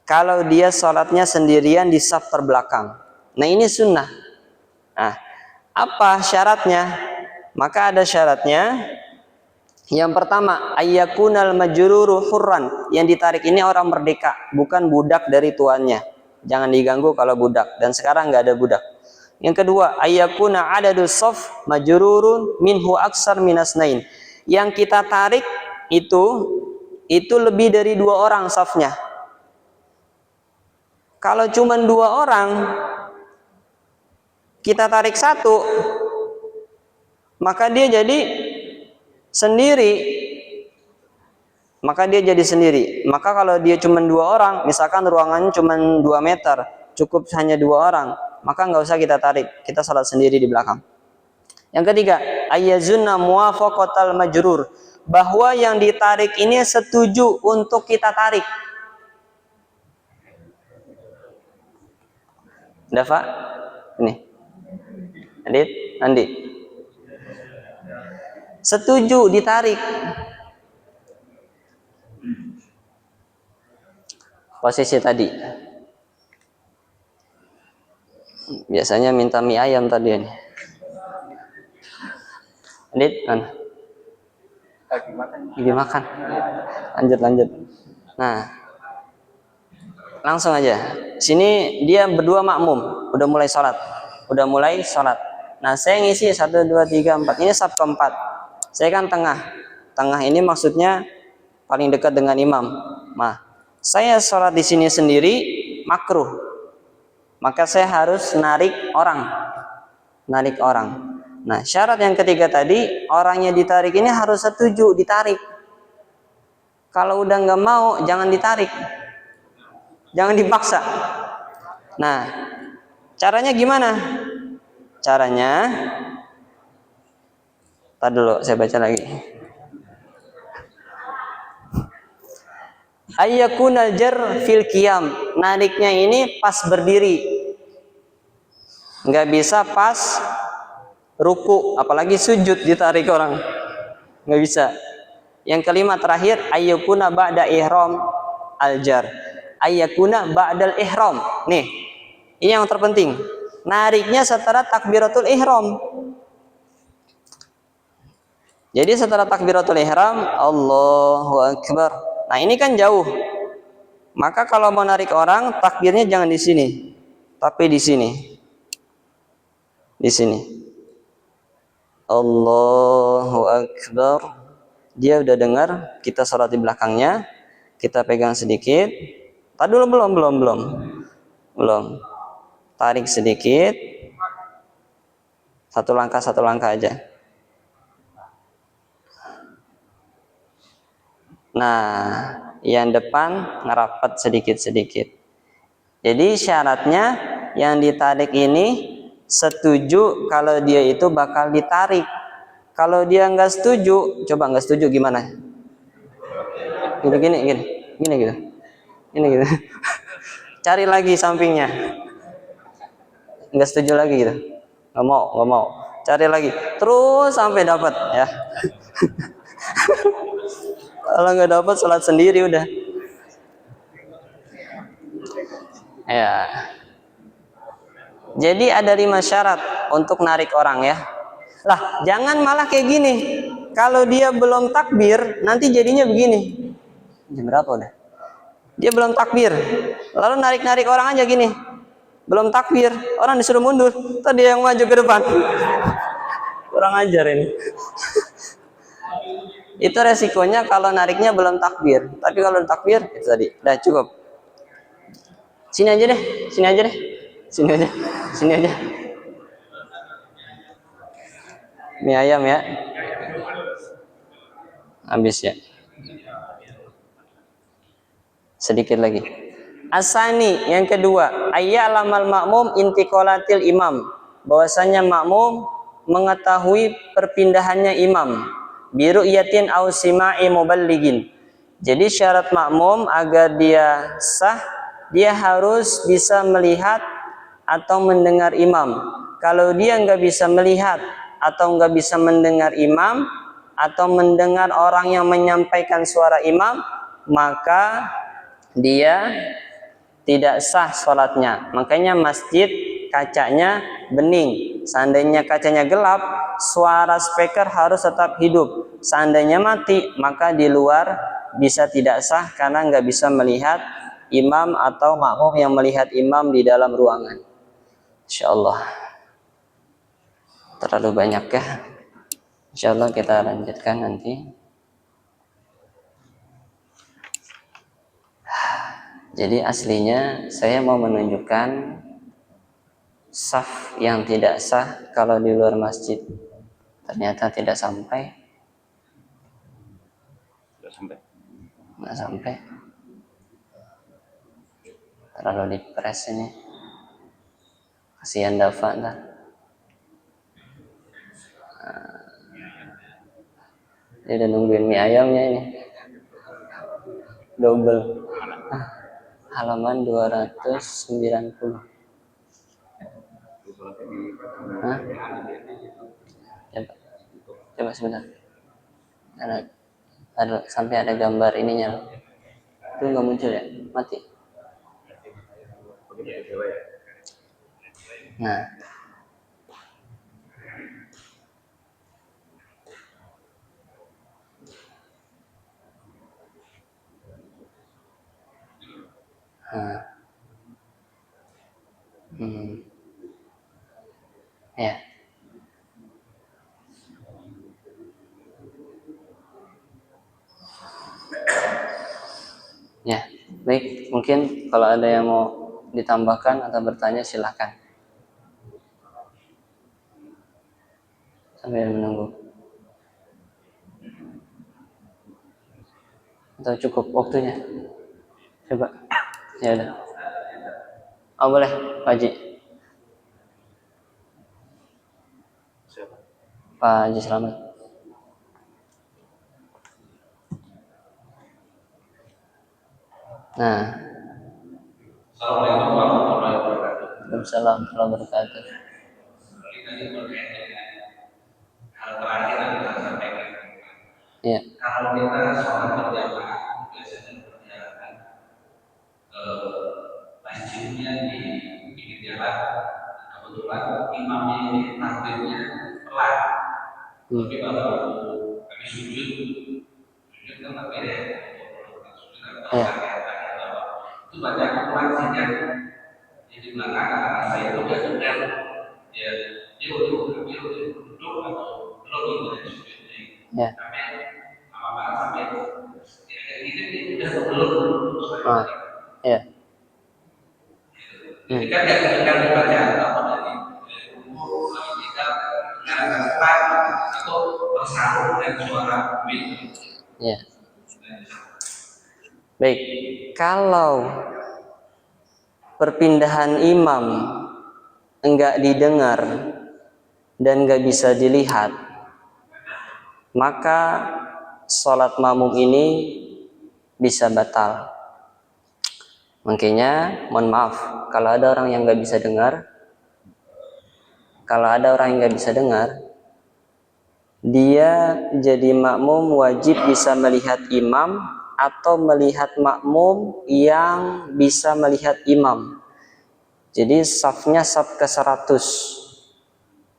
kalau dia sholatnya sendirian di saf terbelakang. Nah ini sunnah. Nah, apa syaratnya? Maka ada syaratnya. Yang pertama, ayyakunal majruru hurran, yang ditarik ini orang merdeka, bukan budak dari tuannya. Jangan diganggu kalau budak, dan sekarang nggak ada budak. Yang kedua, ayyakuna adadus shaf majrurun minhu aksar minasnain. Yang kita tarik itu lebih dari 2 orang safnya. Kalau cuma 2 orang, kita tarik 1, maka dia jadi sendiri. Maka kalau dia cuma 2 orang, misalkan ruangannya cuma 2 meter, cukup hanya 2 orang, maka nggak usah kita tarik, kita salat sendiri di belakang. Yang ketiga, ayyazunna muwafaqatal majrur, bahwa yang ditarik ini setuju untuk kita tarik. Dafa, ini, Andi, setuju ditarik. Posisi tadi. Biasanya minta mie ayam tadi ini. Adit, mana? Lagi makan. Lanjut. Nah, langsung aja. Sini dia berdua makmum, udah mulai sholat. Nah, saya ngisi 1, 2, 3, 4. Ini saf keempat. Saya kan tengah. Tengah ini maksudnya paling dekat dengan imam. Nah, saya sholat di sini sendiri makruh. Maka saya harus narik orang. Nah, syarat yang ketiga tadi, orangnya ditarik ini harus setuju ditarik. Kalau udah nggak mau, jangan ditarik. Jangan dipaksa. Nah, caranya gimana? Caranya, tar dulu, saya baca lagi. Ayyakunal jar fil qiyam, nariknya ini pas berdiri, nggak bisa pas ruku, apalagi sujud ditarik orang, nggak bisa. Yang kelima terakhir, ayyakuna ba'da ihram al-jar, ayyakuna ba'dal ihram. Nih, ini yang terpenting, nariknya setelah takbiratul ihram. Jadi setelah takbiratul ihram, Allahu Akbar. Nah ini kan jauh. Maka kalau mau narik orang, takbirnya jangan di sini, tapi di sini. Di sini. Allahu Akbar. Dia udah dengar, kita sholat di belakangnya, kita pegang sedikit, Tadi dulu belum. Tarik sedikit. Satu langkah aja. Nah, yang depan ngerapat sedikit. Jadi syaratnya yang ditarik ini setuju kalau dia itu bakal ditarik. Kalau dia nggak setuju, coba nggak setuju gimana? Gini gitu. Ini gitu. Cari lagi sampingnya. Nggak setuju lagi gitu. Nggak mau. Cari lagi. Terus sampai dapat ya. Kalau nggak dapat sholat sendiri udah. Ya. Jadi ada 5 syarat untuk narik orang ya. Lah, jangan malah kayak gini. Kalau dia belum takbir, nanti jadinya begini. Jam berapa udah? Dia belum takbir. Lalu narik-narik orang aja gini. Belum takbir, orang disuruh mundur. Tadi yang maju ke depan. Kurang ajar ini. Itu resikonya kalau nariknya belum takbir. Tapi kalau takbir, itu tadi. Udah cukup. Sini aja deh. Sini aja. Mie ayam ya. Habis ya. Sedikit lagi. Asani yang kedua, ayya'lamal ma'mum intiqalatil imam. Bahwasanya makmum mengetahui perpindahannya imam. Biru yatin au sima'i muballigin. Jadi syarat makmum agar dia sah, dia harus bisa melihat atau mendengar imam. Kalau dia nggak bisa melihat atau nggak bisa mendengar imam atau mendengar orang yang menyampaikan suara imam, maka dia tidak sah sholatnya. Makanya masjid kacanya bening. Seandainya kacanya gelap, suara speaker harus tetap hidup. Seandainya mati, maka di luar bisa tidak sah karena nggak bisa melihat imam atau makmum yang melihat imam di dalam ruangan. Insya Allah. Terlalu banyak ya. Insya Allah kita lanjutkan nanti. Jadi aslinya saya mau menunjukkan saf yang tidak sah kalau di luar masjid. Ternyata tidak sampai. Nggak sampai. Terlalu dipres ini. Kasihan Dafa ntar. Dia udah nungguin mie ayamnya ini. Double. Halaman 290. Hah? Coba sebentar. Ada sampai ada gambar ininya. Itu nggak muncul ya? Mati. Nah. Ya. Ya, baik. Mungkin kalau ada yang mau ditambahkan atau bertanya silahkan. Sambil menunggu. Atau cukup waktunya? Coba. Ya udah. Oh boleh, Pak Haji. Pak Haji Selamat. Nah. Assalamualaikum warahmatullahi wabarakatuh. Waalaikumsalam warahmatullahi wabarakatuh. Hal terakhir yang kita sampaikan. Ya. Kalau kita sholat berjamaah biasanya berjalan ke masjidnya di pinggir jalan. Kebetulan imamnya ini takbirnya pelan. Tapi kalau kami sujud kan takbir ya. Itu banyak pelan sehingga di belakang anak saya itu gak dengar ya dia duduk atau belum dari sujudnya. Tapi apa sampai ya ini udah belum. Jadi kan kadang-kadang dibaca apa dari umur kita mengarahkan tepat atau bersambung dengan suara beat. Ya. Baik, kalau perpindahan imam enggak didengar dan enggak bisa dilihat, maka sholat makmum ini bisa batal. Makanya mohon maaf kalau ada orang yang enggak bisa dengar, dia jadi makmum wajib bisa melihat imam atau melihat makmum yang bisa melihat imam. Jadi safnya saf ke-100.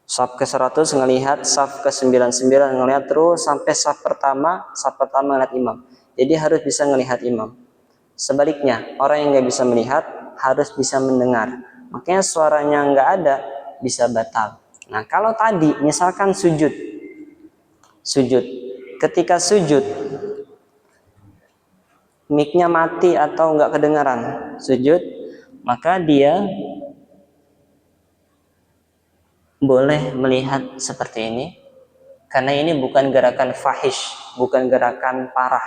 Saf ke-100 ngelihat, saf ke-99 ngelihat terus sampai saf pertama ngelihat imam. Jadi harus bisa ngelihat imam. Sebaliknya, orang yang nggak bisa melihat harus bisa mendengar. Makanya suaranya nggak ada, bisa batal. Nah, kalau tadi misalkan sujud. Ketika sujud, mic-nya mati atau nggak kedengaran sujud, maka dia boleh melihat seperti ini. Karena ini bukan gerakan fahish, bukan gerakan parah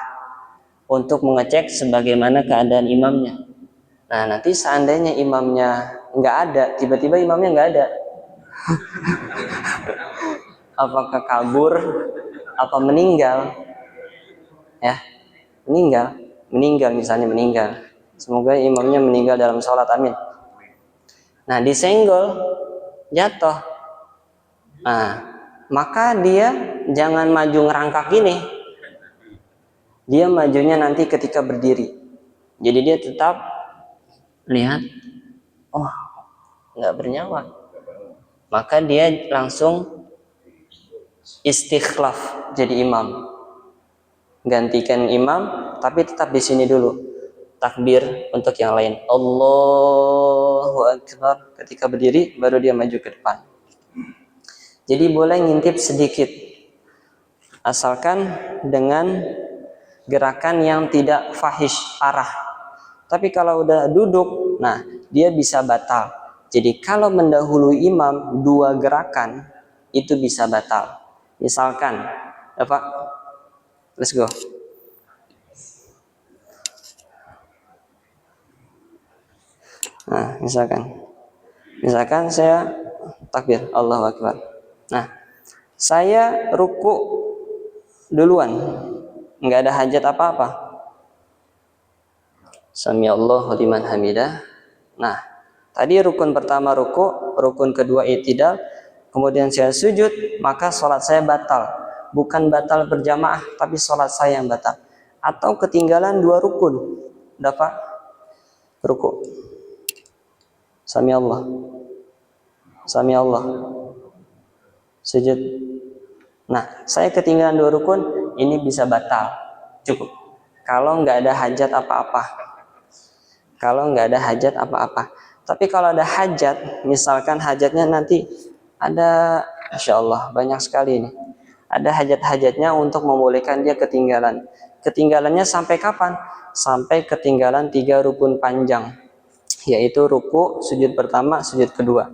untuk mengecek sebagaimana keadaan imamnya. Nah, nanti seandainya imamnya nggak ada, tiba-tiba imamnya nggak ada, apakah kabur, apa meninggal, ya meninggal. Semoga imamnya meninggal dalam sholat, amin. Nah, disenggol, jatuh. Nah, maka dia jangan maju ngerangkak gini. Dia majunya nanti ketika berdiri. Jadi dia tetap lihat, oh nggak bernyawa. Maka dia langsung istikhlaf jadi imam. Gantikan imam, tapi tetap di sini dulu. Takbir untuk yang lain. Allahu Akbar. Ketika berdiri, baru dia maju ke depan. Jadi boleh ngintip sedikit. Asalkan dengan gerakan yang tidak fahish, parah. Tapi kalau udah duduk, nah dia bisa batal. Jadi kalau mendahului imam 2 gerakan, itu bisa batal. Misalkan, Pak, let's go. Nah, misalkan saya takbir, Allahu Akbar. Nah, saya ruku duluan, nggak ada hajat apa-apa. Sami Allahu liman hamidah. Nah, tadi rukun pertama ruku, rukun kedua i'tidal, kemudian saya sujud, maka sholat saya batal. Bukan batal berjamaah, tapi sholat saya yang batal. Atau ketinggalan 2 rukun, dapat ruku. Sami Allah, sujud. Nah, saya ketinggalan 2 rukun, ini bisa batal. Cukup. Kalau nggak ada hajat apa-apa. Tapi kalau ada hajat, misalkan hajatnya nanti ada, Masya Allah, banyak sekali ini. Ada hajat-hajatnya untuk membolehkan dia ketinggalan. Ketinggalannya sampai kapan? Sampai ketinggalan 3 rukun panjang. Yaitu ruku, sujud pertama, sujud kedua.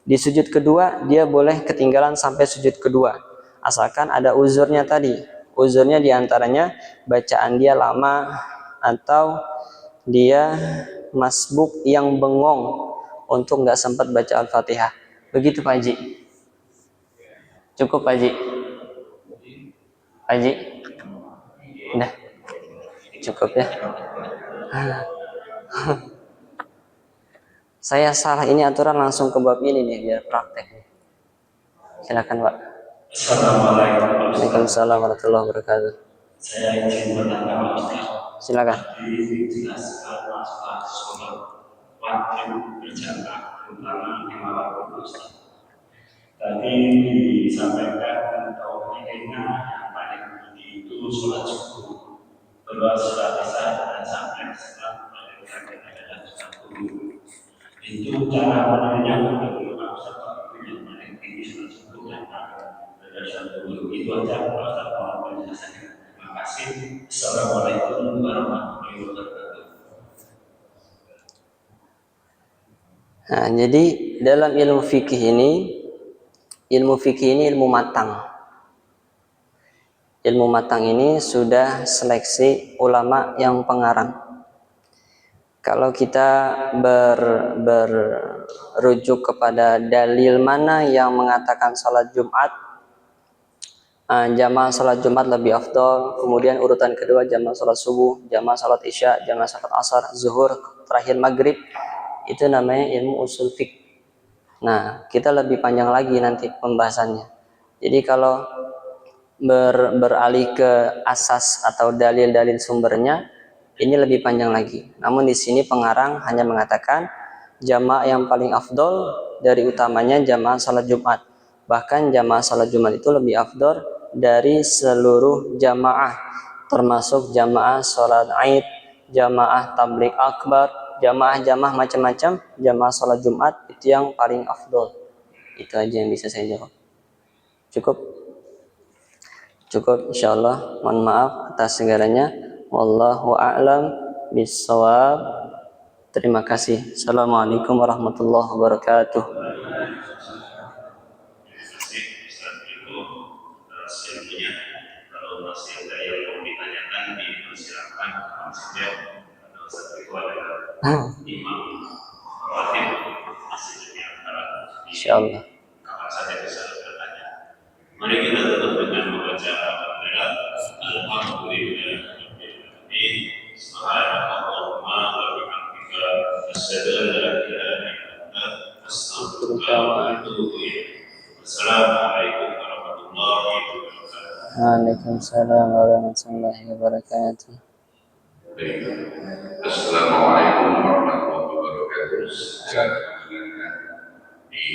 Di sujud kedua, dia boleh ketinggalan sampai sujud kedua. Asalkan ada uzurnya tadi. Uzurnya diantaranya bacaan dia lama atau dia masbuk yang bengong untuk nggak sempat baca Al-Fatihah. Begitu Pak Haji. Cukup Pak Haji. Udah. Cukup ya. Saya salah ini aturan langsung ke bab ini nih biar praktek. Silakan Pak. Assalamualaikum Waalaikumsalam warahmatullahi wabarakatuh. Saya ingin bertanya Ustaz. Silakan. Dijelaskan masalah sholat wajib berjamaah terutama 5 waktu Ustaz. Tadi disampaikan tauhidnya yang paling tinggi itu sholat subuh, terus sholat isya dan sampai sholat maghrib adalah sholat subuh. Itu cara menanya bagaimana Ustaz itu yang paling tinggi sholat subuh dan pada sholat subuh itu aja Ustaz mohon penjelasannya. Terima kasih. Assalamualaikum warahmatullahi wabarakatuh. Nah, jadi dalam ilmu fikih ini ilmu matang. Ilmu matang ini sudah seleksi ulama yang pengarang. Kalau kita berujuk kepada dalil mana yang mengatakan salat Jumat, jamaah salat Jumat lebih afdol, kemudian urutan kedua jamaah salat subuh, jamaah salat isya, jamaah salat asar, zuhur, terakhir maghrib, itu namanya ilmu usul fiqh. Nah, kita lebih panjang lagi nanti pembahasannya. Jadi kalau beralih ke asas atau dalil-dalil sumbernya, ini lebih panjang lagi. Namun di sini pengarang hanya mengatakan jamaah yang paling afdol dari utamanya jamaah salat Jumat. Bahkan jamaah salat Jumat itu lebih afdol dari seluruh jamaah, termasuk jamaah salat Aid, jamaah tabligh akbar, jamaah-jamaah macam-macam, jamaah salat Jumat itu yang paling afdol. Itu aja yang bisa saya jawab. Cukup? Cukup insyaallah. Mohon maaf atas segalanya. Wallahu a'lam bishawab. Terima kasih. Assalamualaikum warahmatullahi wabarakatuh. Selanjutnya, kalau masih ada yang mau ditanyakan, dipersilakan saja. Karena Ustaz itu adalah imam khatib masjid di antara Insyaallah. kapan saja bisa bertanya. Mari kita tutup dengan membaca Al-Fatihah. Alhamdulillahirobbilalamin. Subhanallahumma wa bihamdika, asyhadu an la ilaha illa anta, astaghfiruka wa atubu ilaik. Assalamualaikum warahmatullahi wabarakatuh. Waalaikumsalam warahmatullahi wabarakatuh. Assalamualaikum warahmatullahi wabarakatuh. Secara di